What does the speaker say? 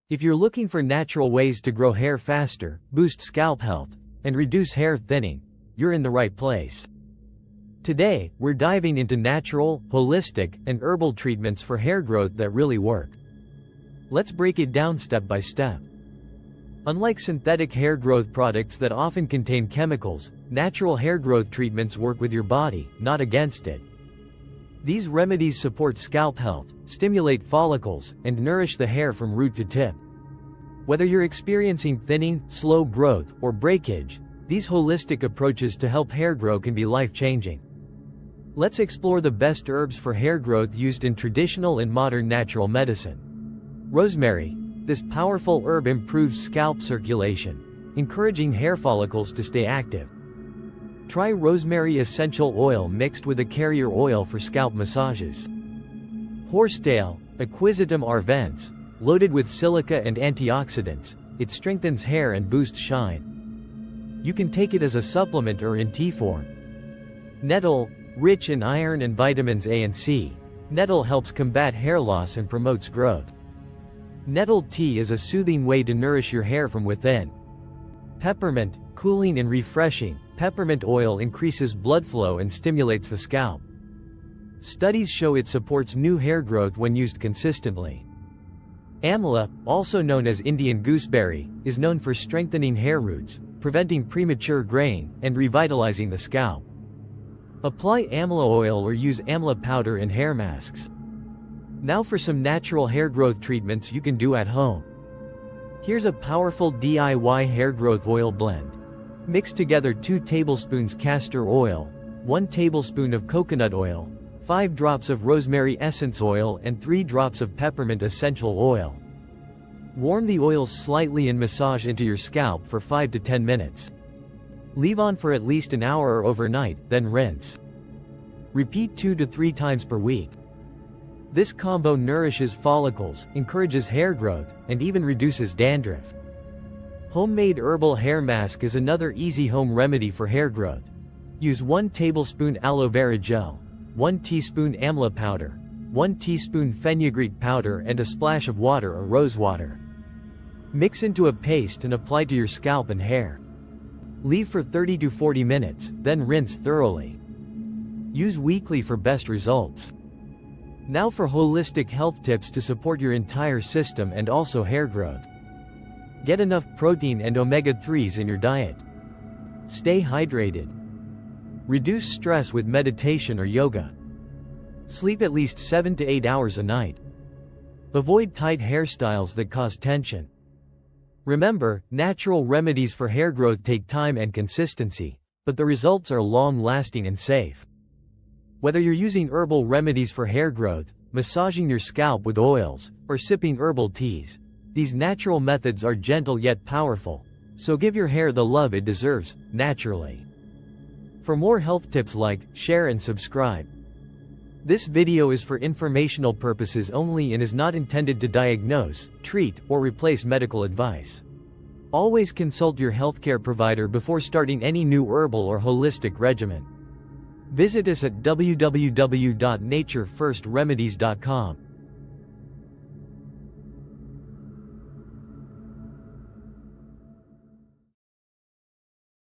If you're looking for natural ways to grow hair faster, boost scalp health, and reduce hair thinning, you're in the right place. Today, we're diving into natural, holistic, and herbal treatments for hair growth that really work. Let's break it down step by step. Unlike synthetic hair growth products that often contain chemicals, natural hair growth treatments work with your body, not against it. These remedies support scalp health, stimulate follicles, and nourish the hair from root to tip. Whether you're experiencing thinning, slow growth, or breakage, these holistic approaches to help hair grow can be life-changing. Let's explore the best herbs for hair growth used in traditional and modern natural medicine. Rosemary. This powerful herb improves scalp circulation, encouraging hair follicles to stay active. Try rosemary essential oil mixed with a carrier oil for scalp massages. Horsetail, Equisetum arvens, loaded with silica and antioxidants, it strengthens hair and boosts shine. You can take it as a supplement or in tea form. Nettle, rich in iron and vitamins A and C, nettle helps combat hair loss and promotes growth. Nettle tea is a soothing way to nourish your hair from within. Peppermint, cooling and refreshing, peppermint oil increases blood flow and stimulates the scalp. Studies show it supports new hair growth when used consistently. Amla, also known as Indian gooseberry, is known for strengthening hair roots, preventing premature graying, and revitalizing the scalp. Apply amla oil or use amla powder in hair masks. Now for some natural hair growth treatments you can do at home. Here's a powerful DIY hair growth oil blend. Mix together 2 tablespoons castor oil, 1 tablespoon of coconut oil, 5 drops of rosemary essence oil and 3 drops of peppermint essential oil. Warm the oils slightly and massage into your scalp for 5 to 10 minutes. Leave on for at least an hour or overnight, then rinse. Repeat 2 to 3 times per week. This combo nourishes follicles, encourages hair growth, and even reduces dandruff. Homemade herbal hair mask is another easy home remedy for hair growth. Use 1 tablespoon aloe vera gel, 1 teaspoon amla powder, 1 teaspoon fenugreek powder and a splash of water or rose water. Mix into a paste and apply to your scalp and hair. Leave for 30 to 40 minutes, then rinse thoroughly. Use weekly for best results. Now for holistic health tips to support your entire system and also hair growth. Get enough protein and omega-3s in your diet. Stay hydrated. Reduce stress with meditation or yoga. Sleep at least 7 to 8 hours a night. Avoid tight hairstyles that cause tension. Remember, natural remedies for hair growth take time and consistency, but the results are long-lasting and safe. Whether you're using herbal remedies for hair growth, massaging your scalp with oils, or sipping herbal teas, these natural methods are gentle yet powerful, so give your hair the love it deserves, naturally. For more health tips like, share and subscribe. This video is for informational purposes only and is not intended to diagnose, treat, or replace medical advice. Always consult your healthcare provider before starting any new herbal or holistic regimen. Visit us at www.naturefirstremedies.com.